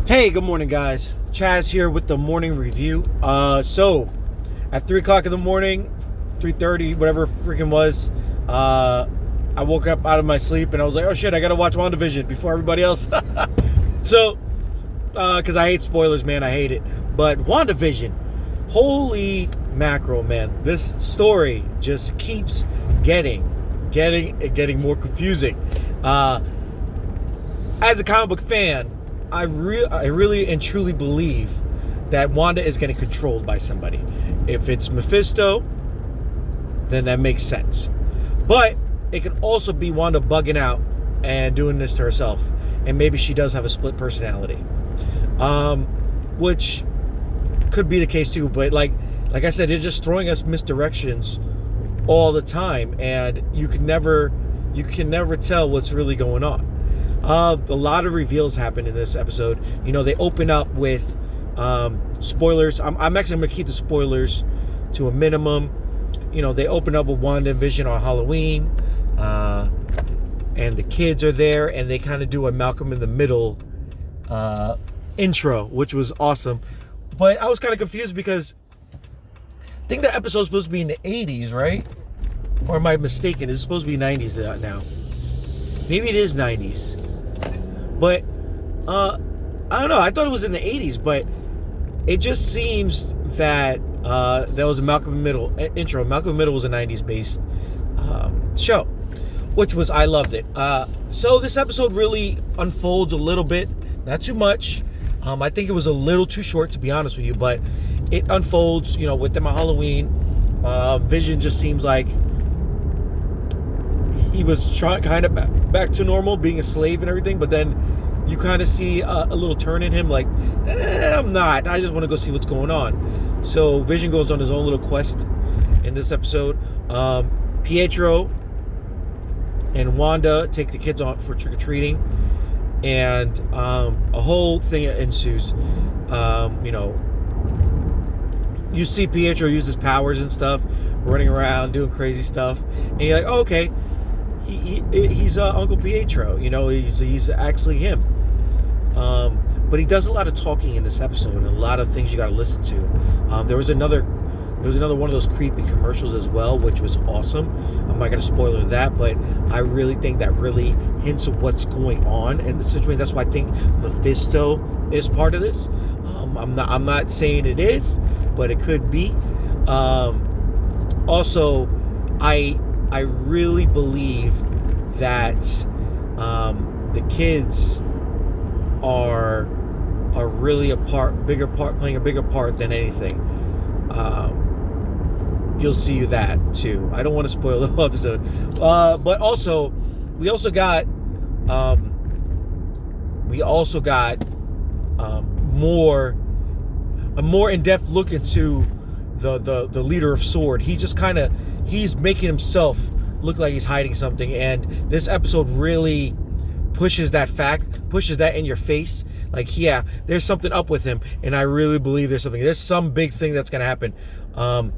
Hey, good morning, guys. Chaz here with the morning review. So at 3 o'clock in the morning, 3:30, whatever it freaking was, I woke up out of my sleep and I was like, oh shit, I gotta watch WandaVision before everybody else. So, because I hate spoilers, man, I hate it. But WandaVision, holy mackerel, man. This story just keeps getting more confusing. As a comic book fan, I really and truly believe that Wanda is getting controlled by somebody. If it's Mephisto, then that makes sense. But it could also be Wanda bugging out and doing this to herself. And maybe she does have a split personality. Which could be the case too. But like I said, it's just throwing us misdirections all the time. And you can never tell what's really going on. A lot of reveals happen in this episode. You know, they open up with spoilers. I'm actually going to keep the spoilers to a minimum. You know, they open up with WandaVision on Halloween, and the kids are there, and they kind of do a Malcolm in the Middle intro, which was awesome. But I was kind of confused because I think the episode's supposed to be in the 80s, right? Or am I mistaken? It's supposed to be 90s now. Maybe it is 90s. But, I don't know. I thought it was in the 80s, but it just seems that there was a Malcolm in the Middle intro. Malcolm in the Middle was a 90s-based show, which was, I loved it. So this episode really unfolds a little bit. Not too much. I think it was a little too short, to be honest with you, but it unfolds, you know, with them on Halloween. Vision just seems like he was kind of back to normal, being a slave and everything, but then you kind of see a little turn in him, like, I'm not. I just want to go see what's going on. So Vision goes on his own little quest in this episode. Pietro and Wanda take the kids out for trick-or-treating, and a whole thing ensues. You know, you see Pietro use his powers and stuff, running around, doing crazy stuff, and you're like, oh, okay. He's Uncle Pietro, you know, he's actually him. But he does a lot of talking in this episode, and a lot of things you got to listen to. There was another one of those creepy commercials as well, which was awesome. I'm not going to spoiler that, but I really think that really hints at what's going on in the situation. That's why I think Mephisto is part of this. I'm not saying it is, but it could be. Also, I really believe that the kids are really playing a bigger part than anything. You'll see that too. I don't want to spoil the whole episode, but also we also got a more in-depth look into the leader of S.W.O.R.D. He's making himself look like he's hiding something, and this episode really pushes that in your face. Like, yeah, there's something up with him, and I really believe there's some big thing that's gonna happen. Monica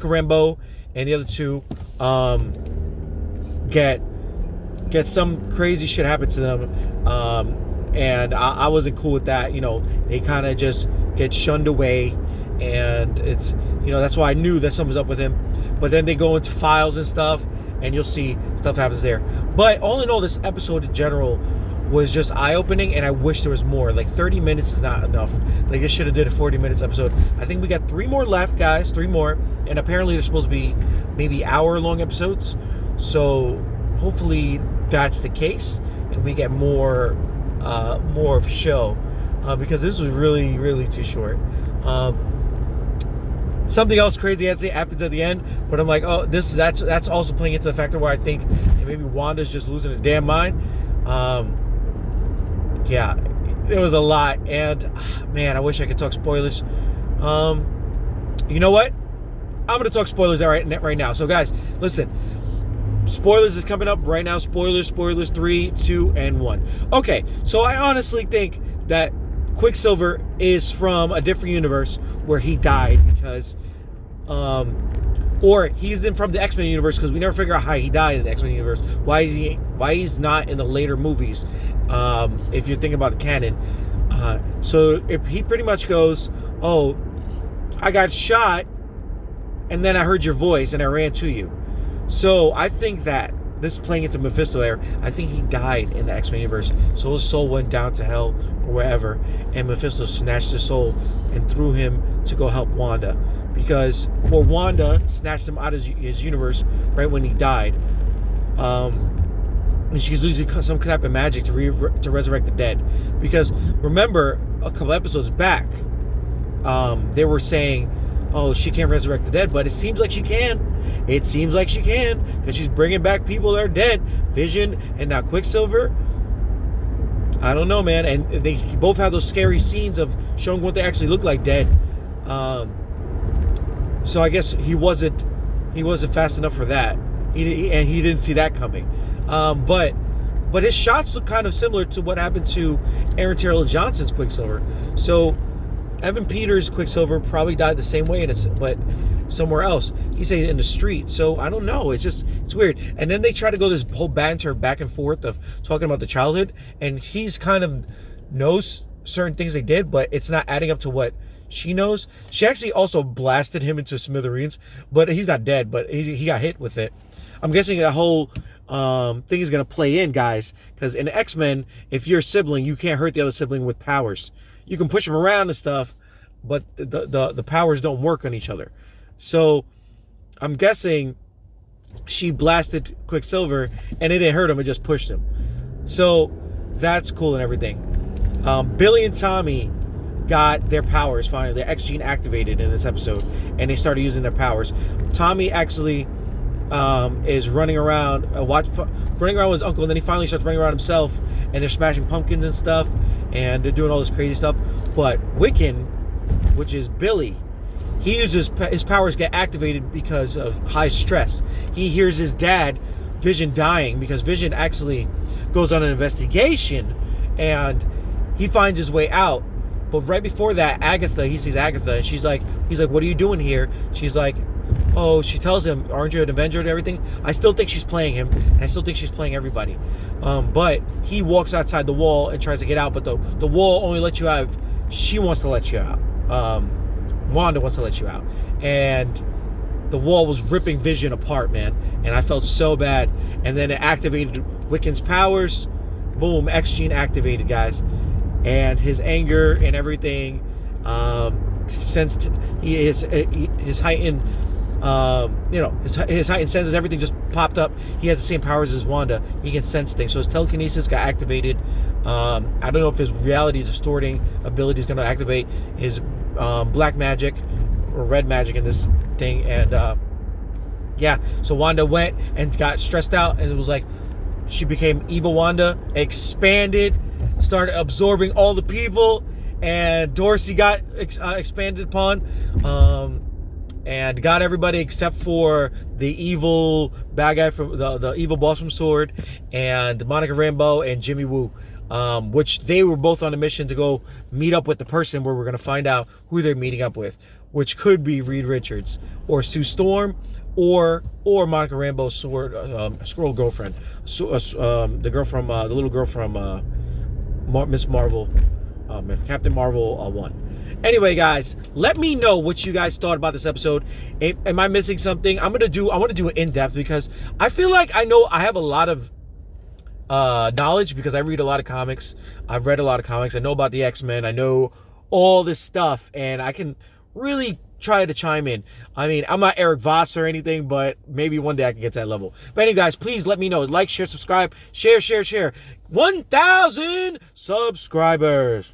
Rambeau and the other two get some crazy shit happen to them, and I wasn't cool with that. You know, they kind of just get shunned away, and it's, you know, that's why I knew that something's up with him. But then they go into files and stuff, and you'll see stuff happens there. But all in all, this episode in general was just eye-opening, and I wish there was more. Like, 30 minutes is not enough. Like, it should have did a 40 minutes episode. I think we got 3 more left, guys. 3 more. And apparently they're supposed to be maybe hour-long episodes. So hopefully that's the case, and we get more of a show, because this was really, really too short. Something else crazy I'd say happens at the end, but I'm like, oh, that's also playing into the factor where I think maybe Wanda's just losing her damn mind. Yeah, it was a lot, and man, I wish I could talk spoilers. You know what? I'm gonna talk spoilers right now. So guys, listen. Spoilers is coming up right now. Spoilers 3, 2, and 1. Okay, so I honestly think that Quicksilver is from a different universe where he died because or he's from the X-Men universe, because we never figure out how he died in the X-Men universe. Why is he Why he's not in the later movies? If you're thinking about the canon. So if he pretty much goes, oh, I got shot, and then I heard your voice, and I ran to you. So I think that this is playing into Mephisto era. I think he died in the X-Men universe. So his soul went down to hell or wherever, and Mephisto snatched his soul and threw him to go help Wanda. Or Wanda snatched him out of his universe right when he died. And she's using some type of magic to resurrect the dead. Because remember, a couple episodes back, they were saying, oh, she can't resurrect the dead, but it seems like she can. It seems like she can, because she's bringing back people that are dead. Vision and now Quicksilver. I don't know, man. And they both have those scary scenes of showing what they actually look like dead. So I guess he wasn't fast enough for that. He didn't see that coming. But his shots look kind of similar to what happened to Aaron Taylor Johnson's Quicksilver. So Evan Peters' Quicksilver probably died the same way, but somewhere else. He said in the street. So I don't know. It's weird. And then they try to go this whole banter back and forth of talking about the childhood, and he's kind of knows certain things they did, but it's not adding up to what she knows. She actually also blasted him into smithereens, but he's not dead, but he got hit with it. I'm guessing that whole thing is going to play in, guys, because in X-Men, if you're a sibling, you can't hurt the other sibling with powers. You can push them around and stuff, but the powers don't work on each other. So I'm guessing she blasted Quicksilver and it didn't hurt him, it just pushed him. So that's cool and everything. Billy and Tommy got their powers finally. Their X gene activated in this episode, and they started using their powers. Tommy actually is running around with his uncle, and then he finally starts running around himself, and they're smashing pumpkins and stuff, and they're doing all this crazy stuff. But Wiccan, which is Billy, he uses his powers get activated because of high stress. He hears his dad Vision dying, because Vision actually goes on an investigation and he finds his way out. But right before that, he sees Agatha, and he's like, what are you doing here? She's like, oh, she tells him, aren't you an Avenger and everything? I still think she's playing him, and I still think she's playing everybody. But he walks outside the wall and tries to get out, but the wall only lets you out if she wants to let you out. Wanda wants to let you out. And the wall was ripping Vision apart, man. And I felt so bad. And then it activated Wiccan's powers. Boom, X gene activated, guys. And his anger and everything, sensed his heightened, his heightened senses, everything just popped up. He has the same powers as Wanda. He can sense things. So his telekinesis got activated. I don't know if his reality distorting ability is going to activate his black magic or red magic in this thing. And so Wanda went and got stressed out, and it was like she became evil Wanda, expanded, started absorbing all the people, and Dorsey got expanded upon, and got everybody except for the evil bad guy from the evil boss from Sword, and Monica Rambeau and Jimmy Woo, which they were both on a mission to go meet up with the person where we're going to find out who they're meeting up with, which could be Reed Richards or Sue Storm or Monica Rambeau's Sword Skrull girlfriend, the girl from the little girl from Miss Marvel, Captain Marvel 1. Anyway, guys, let me know what you guys thought about this episode. Am I missing something? I want to do it in depth, because I feel like I have a lot of knowledge, because I read a lot of comics. I've read a lot of comics. I know about the X-Men. I know all this stuff, and I can really try to chime in. I mean, I'm not Eric Voss or anything, but maybe one day I can get to that level. But anyway, guys, please let me know. Like, share, subscribe, share. 1,000 subscribers.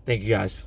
Thank you, guys.